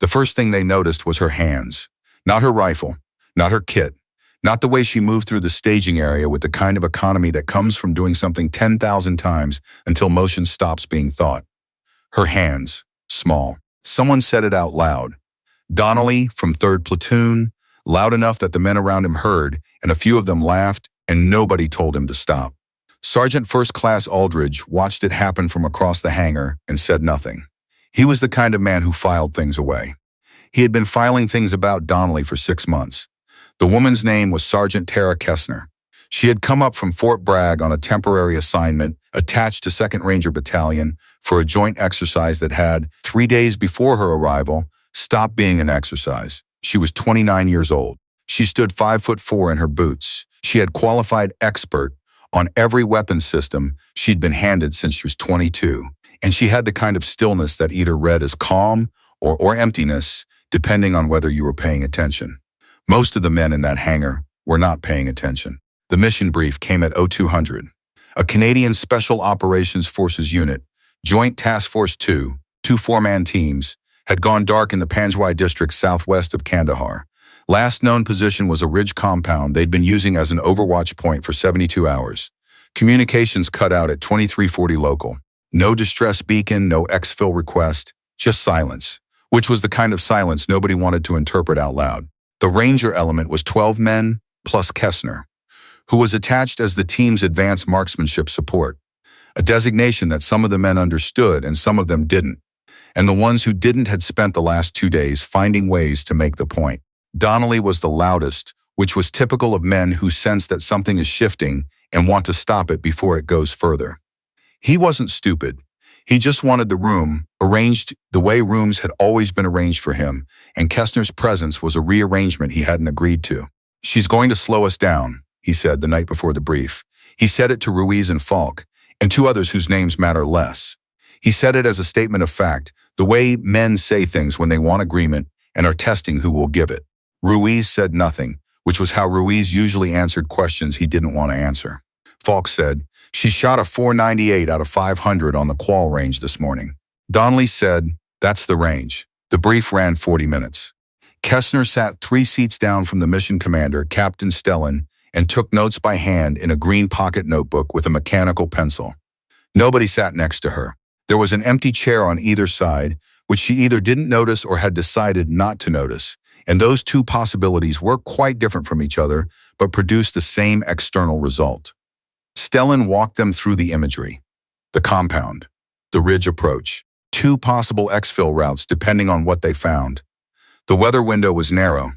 The first thing they noticed was her hands. Not her rifle, not her kit, not the way she moved through the staging area with the kind of economy that comes from doing something 10,000 times until motion stops being thought. Her hands, small. Someone said it out loud. Donnelly, from 3rd Platoon, loud enough that the men around him heard, and a few of them laughed, and nobody told him to stop. Sergeant First Class Aldridge watched it happen from across the hangar and said nothing. He was the kind of man who filed things away. He had been filing things about Donnelly for 6 months. The woman's name was Sergeant Tara Kessner. She had come up from Fort Bragg on a temporary assignment attached to 2nd Ranger Battalion for a joint exercise that had, 3 days before her arrival, stopped being an exercise. She was 29 years old. She stood 5'4" in her boots. She had qualified expert on every weapon system she'd been handed since she was 22, and she had the kind of stillness that either read as calm or emptiness, depending on whether you were paying attention. Most of the men in that hangar were not paying attention. The mission brief came at 0200. A Canadian Special Operations Forces unit, Joint Task Force 2, 2 4-man teams, had gone dark in the Panjwai district southwest of Kandahar. Last known position was a ridge compound they'd been using as an overwatch point for 72 hours. Communications cut out at 2340 local. No distress beacon, no exfil request, just silence, which was the kind of silence nobody wanted to interpret out loud. The Ranger element was 12 men plus Kessner, who was attached as the team's advanced marksmanship support, a designation that some of the men understood and some of them didn't, and the ones who didn't had spent the last 2 days finding ways to make the point. Donnelly was the loudest, which was typical of men who sense that something is shifting and want to stop it before it goes further. He wasn't stupid. He just wanted the room arranged the way rooms had always been arranged for him, and Kessner's presence was a rearrangement he hadn't agreed to. "She's going to slow us down," he said the night before the brief. He said it to Ruiz and Falk, and 2 others whose names matter less. He said it as a statement of fact, the way men say things when they want agreement and are testing who will give it. Ruiz said nothing, which was how Ruiz usually answered questions he didn't want to answer. Falk said, "She shot a 498 out of 500 on the qual range this morning." Donnelly said, "That's the range." The brief ran 40 minutes. Kessner sat 3 seats down from the mission commander, Captain Stellan, and took notes by hand in a green pocket notebook with a mechanical pencil. Nobody sat next to her. There was an empty chair on either side, which she either didn't notice or had decided not to notice, and those 2 possibilities were quite different from each other, but produced the same external result. Stellan walked them through the imagery. The compound, the ridge approach, 2 possible exfil routes depending on what they found. The weather window was narrow.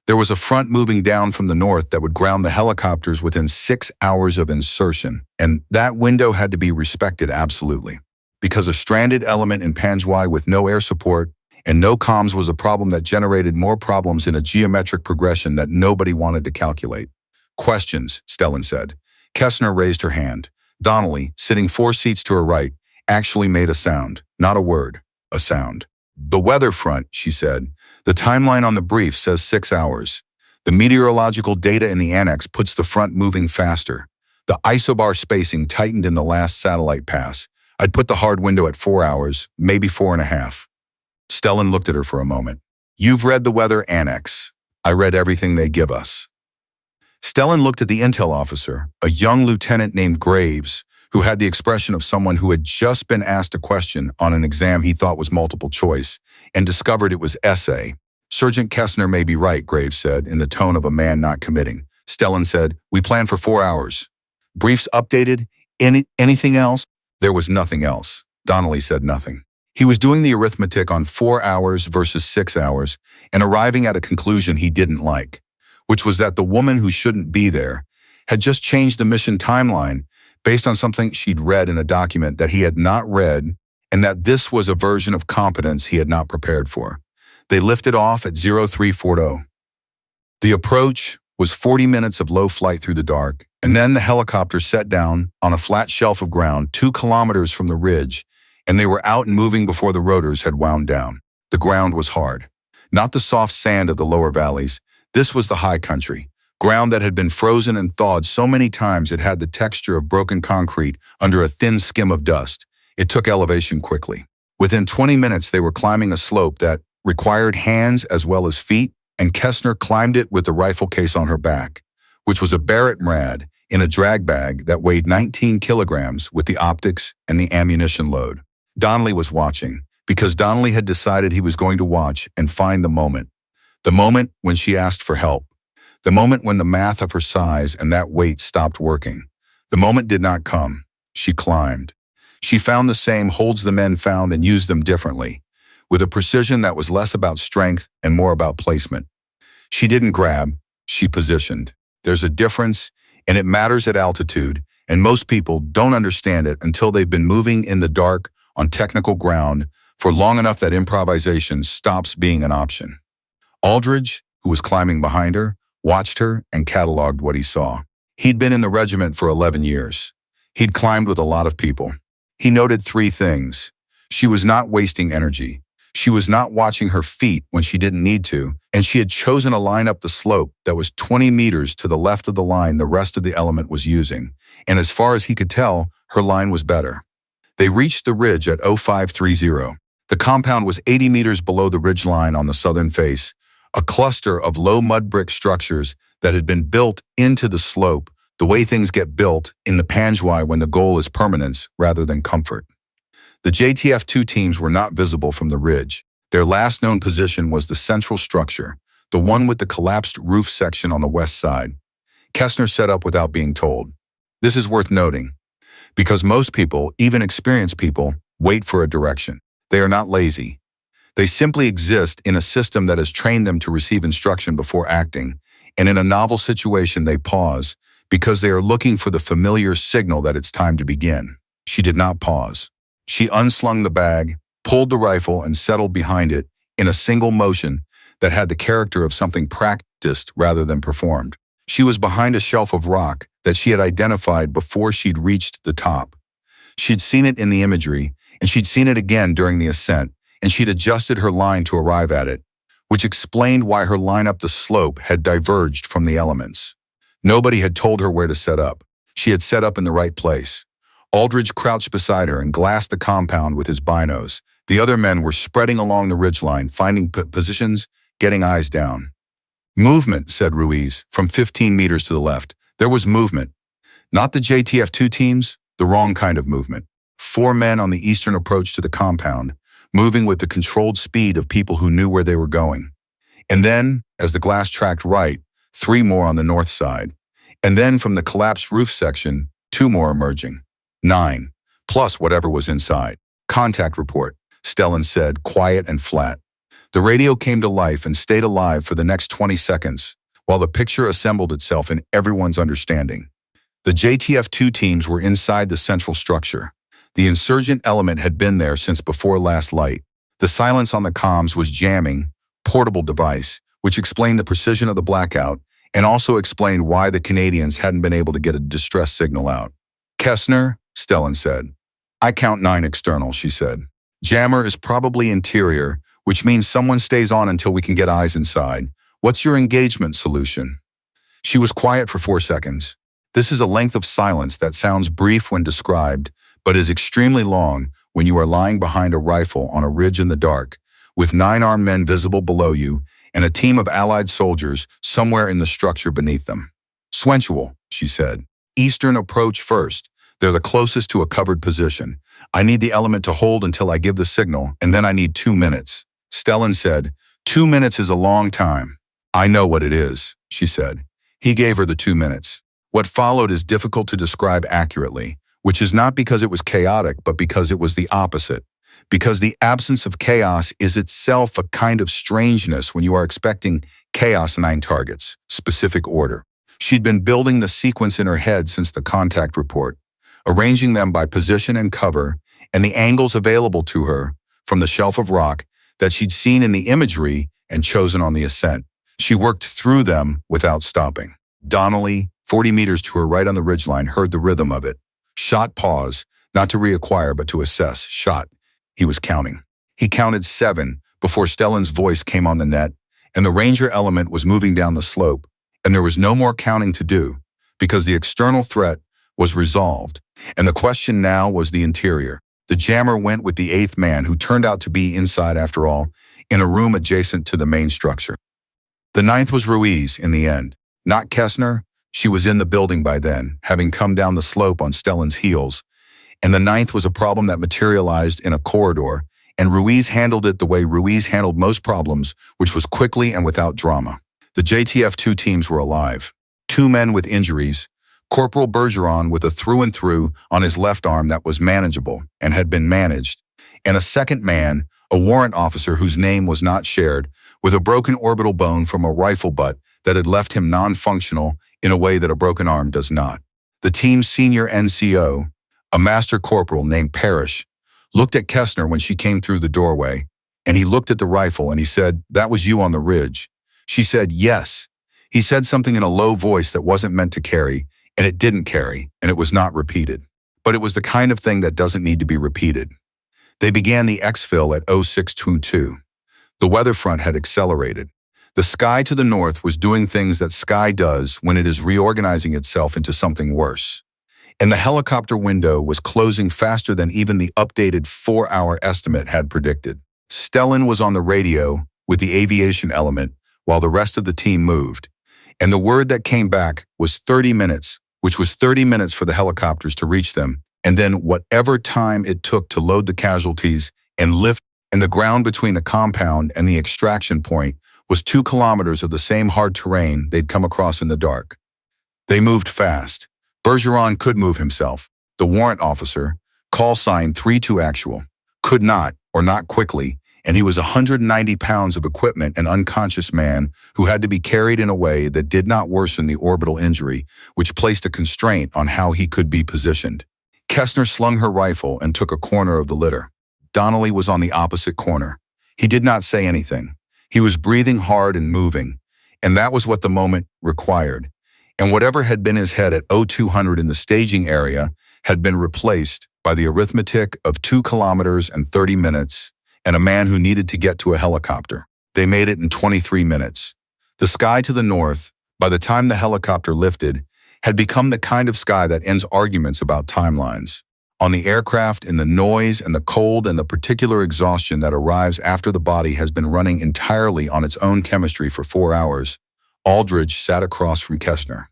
There was a front moving down from the north that would ground the helicopters within 6 hours of insertion, and that window had to be respected absolutely. Because a stranded element in Panjwai with no air support and no comms was a problem that generated more problems in a geometric progression that nobody wanted to calculate. "Questions," Stellan said. Kessner raised her hand. Donnelly, sitting 4 seats to her right, actually made a sound. Not a word, a sound. "The weather front," she said. "The timeline on the brief says 6 hours. The meteorological data in the annex puts the front moving faster. The isobar spacing tightened in the last satellite pass. I'd put the hard window at 4 hours, maybe 4.5. Stellan looked at her for a moment. "You've read the weather annex. I read everything they give us." Stellan looked at the intel officer, a young lieutenant named Graves, who had the expression of someone who had just been asked a question on an exam he thought was multiple choice, and discovered it was essay. "Sergeant Kessner may be right," Graves said, in the tone of a man not committing. Stellan said, "We plan for 4 hours. Briefs updated? Anything else?" There was nothing else. Donnelly said nothing. He was doing the arithmetic on 4 hours versus 6 hours and arriving at a conclusion he didn't like, which was that the woman who shouldn't be there had just changed the mission timeline based on something she'd read in a document that he had not read, and that this was a version of competence he had not prepared for. They lifted off at 0340. The approach was 40 minutes of low flight through the dark, and then the helicopter set down on a flat shelf of ground 2 kilometers from the ridge, and they were out and moving before the rotors had wound down. The ground was hard. Not the soft sand of the lower valleys. This was the high country, ground that had been frozen and thawed so many times it had the texture of broken concrete under a thin skim of dust. It took elevation quickly. Within 20 minutes they were climbing a slope that, required hands as well as feet, and Kessner climbed it with the rifle case on her back, which was a Barrett Mrad in a drag bag that weighed 19 kilograms with the optics and the ammunition load. Donnelly was watching, because Donnelly had decided he was going to watch and find the moment. The moment when she asked for help. The moment when the math of her size and that weight stopped working. The moment did not come. She climbed. She found the same holds the men found and used them differently, with a precision that was less about strength and more about placement. She didn't grab, she positioned. There's a difference, and it matters at altitude, and most people don't understand it until they've been moving in the dark on technical ground for long enough that improvisation stops being an option. Aldridge, who was climbing behind her, watched her and cataloged what he saw. He'd been in the regiment for 11 years. He'd climbed with a lot of people. He noted 3 things. She was not wasting energy. She was not watching her feet when she didn't need to, and she had chosen a line up the slope that was 20 meters to the left of the line the rest of the element was using, and as far as he could tell, her line was better. They reached the ridge at 0530. The compound was 80 meters below the ridge line on the southern face, a cluster of low mud brick structures that had been built into the slope, the way things get built in the Panjwai when the goal is permanence rather than comfort. The JTF2 teams were not visible from the ridge. Their last known position was the central structure, the one with the collapsed roof section on the west side. Kessner set up without being told. This is worth noting, because most people, even experienced people, wait for a direction. They are not lazy. They simply exist in a system that has trained them to receive instruction before acting, and in a novel situation they pause because they are looking for the familiar signal that it's time to begin. She did not pause. She unslung the bag, pulled the rifle, and settled behind it in a single motion that had the character of something practiced rather than performed. She was behind a shelf of rock that she had identified before she'd reached the top. She'd seen it in the imagery, and she'd seen it again during the ascent, and she'd adjusted her line to arrive at it, which explained why her line up the slope had diverged from the elements. Nobody had told her where to set up. She had set up in the right place. Aldridge crouched beside her and glassed the compound with his binos. The other men were spreading along the ridgeline, finding positions, getting eyes down. Movement, said Ruiz, from 15 meters to the left. There was movement. Not the JTF2 teams, the wrong kind of movement. 4 men on the eastern approach to the compound, moving with the controlled speed of people who knew where they were going. And then, as the glass tracked right, 3 more on the north side. And then from the collapsed roof section, 2 more emerging. 9, plus whatever was inside. Contact report, Stellan said, quiet and flat. The radio came to life and stayed alive for the next 20 seconds, while the picture assembled itself in everyone's understanding. The JTF2 teams were inside the central structure. The insurgent element had been there since before last light. The silence on the comms was jamming, portable device, which explained the precision of the blackout and also explained why the Canadians hadn't been able to get a distress signal out. Kessner, Stellan said. I count 9 external, she said. Jammer is probably interior, which means someone stays on until we can get eyes inside. What's your engagement solution? She was quiet for 4 seconds. This is a length of silence that sounds brief when described, but is extremely long when you are lying behind a rifle on a ridge in the dark, with 9 armed men visible below you and a team of Allied soldiers somewhere in the structure beneath them. Sensual, she said. Eastern approach first. They're the closest to a covered position. I need the element to hold until I give the signal, and then I need 2 minutes. Stellan said, 2 minutes is a long time. I know what it is, she said. He gave her the 2 minutes. What followed is difficult to describe accurately, which is not because it was chaotic, but because it was the opposite. Because the absence of chaos is itself a kind of strangeness when you are expecting chaos 9 targets, specific order. She'd been building the sequence in her head since the contact report, arranging them by position and cover, and the angles available to her from the shelf of rock that she'd seen in the imagery and chosen on the ascent. She worked through them without stopping. Donnelly, 40 meters to her right on the ridgeline, heard the rhythm of it. Shot pause, not to reacquire but to assess. Shot. He was counting. He counted 7 before Stellan's voice came on the net, and the Ranger element was moving down the slope, and there was no more counting to do, because the external threat was resolved, and the question now was the interior. The jammer went with the 8th man, who turned out to be inside after all, in a room adjacent to the main structure. The ninth was Ruiz in the end, not Kessner. She was in the building by then, having come down the slope on Stellan's heels, and the ninth was a problem that materialized in a corridor, and Ruiz handled it the way Ruiz handled most problems, which was quickly and without drama. The JTF2 teams were alive. 2 men with injuries, Corporal Bergeron with a through-and-through on his left arm that was manageable and had been managed, and a second man, a warrant officer whose name was not shared, with a broken orbital bone from a rifle butt that had left him non-functional in a way that a broken arm does not. The team's senior NCO, a master corporal named Parrish, looked at Kessner when she came through the doorway, and he looked at the rifle and he said, "That was you on the ridge." She said, "Yes." He said something in a low voice that wasn't meant to carry, and it didn't carry, and it was not repeated. But it was the kind of thing that doesn't need to be repeated. They began the exfil at 0622. The weather front had accelerated. The sky to the north was doing things that sky does when it is reorganizing itself into something worse. And the helicopter window was closing faster than even the updated 4-hour estimate had predicted. Stellan was on the radio with the aviation element while the rest of the team moved. And the word that came back was 30 minutes, which was 30 minutes for the helicopters to reach them, and then whatever time it took to load the casualties and lift, and the ground between the compound and the extraction point was 2 kilometers of the same hard terrain they'd come across in the dark. They moved fast. Bergeron could move himself. The warrant officer, call sign 32 actual, could not, or not quickly, and he was 190 pounds of equipment, an unconscious man who had to be carried in a way that did not worsen the orbital injury, which placed a constraint on how he could be positioned. Kessner slung her rifle and took a corner of the litter. Donnelly was on the opposite corner. He did not say anything. He was breathing hard and moving, and that was what the moment required. And whatever had been his head at 0200 in the staging area had been replaced by the arithmetic of 2 kilometers and 30 minutes and a man who needed to get to a helicopter. They made it in 23 minutes. The sky to the north, by the time the helicopter lifted, had become the kind of sky that ends arguments about timelines. On the aircraft, in the noise and the cold and the particular exhaustion that arrives after the body has been running entirely on its own chemistry for 4 hours, Aldridge sat across from Kessner.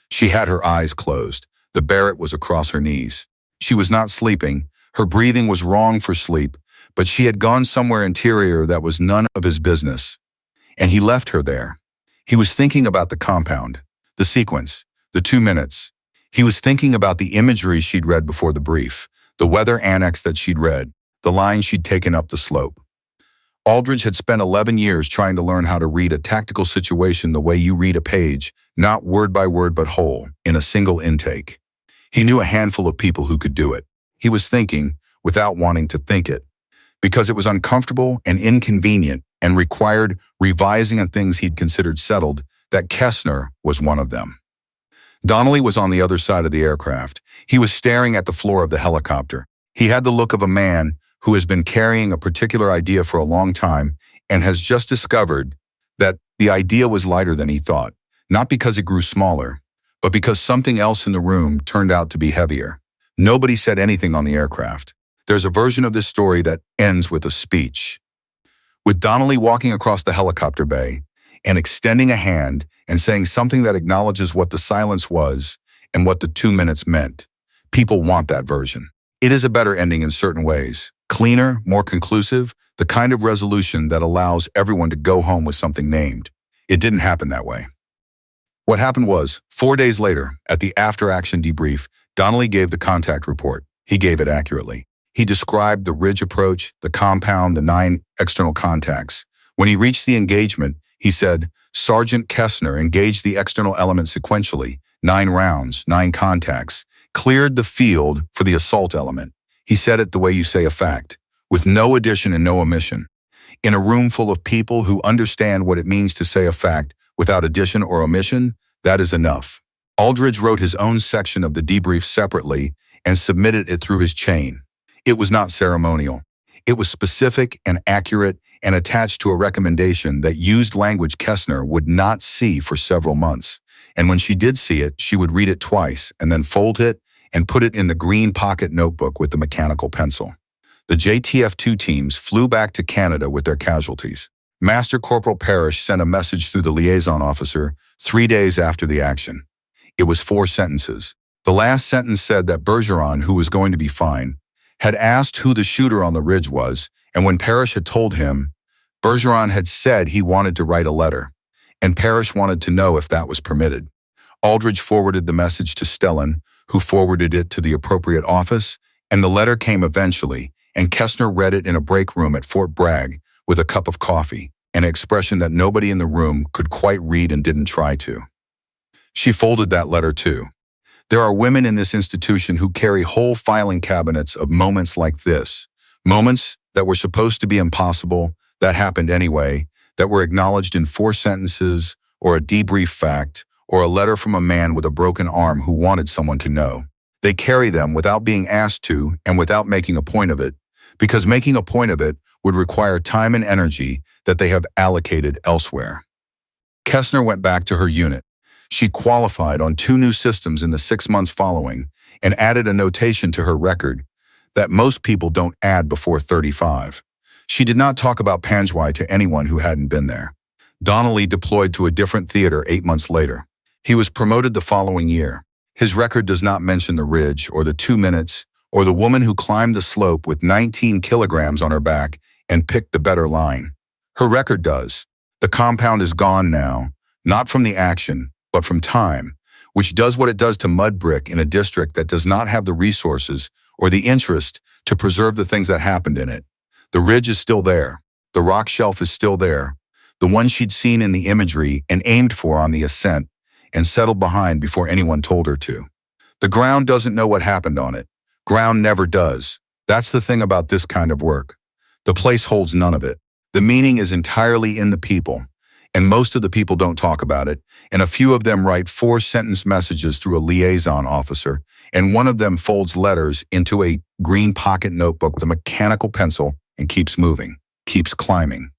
She had her eyes closed. The Barrett was across her knees. She was not sleeping. Her breathing was wrong for sleep, but she had gone somewhere interior that was none of his business. And he left her there. He was thinking about the compound, the sequence, the 2 minutes. He was thinking about the imagery she'd read before the brief, the weather annex that she'd read, the line she'd taken up the slope. Aldridge had spent 11 years trying to learn how to read a tactical situation the way you read a page, not word by word but whole, in a single intake. He knew a handful of people who could do it. He was thinking, without wanting to think it, because it was uncomfortable and inconvenient and required revising on things he'd considered settled, that Kessner was one of them. Donnelly was on the other side of the aircraft. He was staring at the floor of the helicopter. He had the look of a man who has been carrying a particular idea for a long time and has just discovered that the idea was lighter than he thought, not because it grew smaller, but because something else in the room turned out to be heavier. Nobody said anything on the aircraft. There's a version of this story that ends with a speech. With Donnelly walking across the helicopter bay and extending a hand and saying something that acknowledges what the silence was and what the 2 minutes meant. People want that version. It is a better ending in certain ways. Cleaner, more conclusive, the kind of resolution that allows everyone to go home with something named. It didn't happen that way. What happened was, 4 days later, at the after-action debrief, Donnelly gave the contact report. He gave it accurately. He described the ridge approach, the compound, the 9 external contacts. When he reached the engagement, he said, Sergeant Kessner engaged the external element sequentially, 9 rounds, 9 contacts, cleared the field for the assault element. He said it the way you say a fact, with no addition and no omission. In a room full of people who understand what it means to say a fact without addition or omission, that is enough. Aldridge wrote his own section of the debrief separately and submitted it through his chain. It was not ceremonial. It was specific and accurate and attached to a recommendation that used language Kessner would not see for several months. And when she did see it, she would read it twice and then fold it and put it in the green pocket notebook with the mechanical pencil. The JTF2 teams flew back to Canada with their casualties. Master Corporal Parrish sent a message through the liaison officer 3 days after the action. It was 4 sentences. The last sentence said that Bergeron, who was going to be fine, had asked who the shooter on the ridge was, and when Parrish had told him, Bergeron had said he wanted to write a letter, and Parrish wanted to know if that was permitted. Aldridge forwarded the message to Stellan, who forwarded it to the appropriate office, and the letter came eventually, and Kessner read it in a break room at Fort Bragg with a cup of coffee, an expression that nobody in the room could quite read and didn't try to. She folded that letter too. There are women in this institution who carry whole filing cabinets of moments like this, moments that were supposed to be impossible, that happened anyway, that were acknowledged in 4 sentences, or a debrief fact, or a letter from a man with a broken arm who wanted someone to know. They carry them without being asked to and without making a point of it, because making a point of it would require time and energy that they have allocated elsewhere. Kessner went back to her unit. She qualified on 2 new systems in the 6 months following and added a notation to her record that most people don't add before 35. She did not talk about Panjwai to anyone who hadn't been there. Donnelly deployed to a different theater 8 months later. He was promoted the following year. His record does not mention the ridge or the 2 minutes or the woman who climbed the slope with 19 kilograms on her back and picked the better line. Her record does. The compound is gone now, not from the action, but from time, which does what it does to mud brick in a district that does not have the resources or the interest to preserve the things that happened in it. The ridge is still there. The rock shelf is still there. The one she'd seen in the imagery and aimed for on the ascent and settled behind before anyone told her to. The ground doesn't know what happened on it. Ground never does. That's the thing about this kind of work. The place holds none of it. The meaning is entirely in the people, and most of the people don't talk about it, and a few of them write 4-sentence messages through a liaison officer, and one of them folds letters into a green pocket notebook with a mechanical pencil and keeps moving, keeps climbing.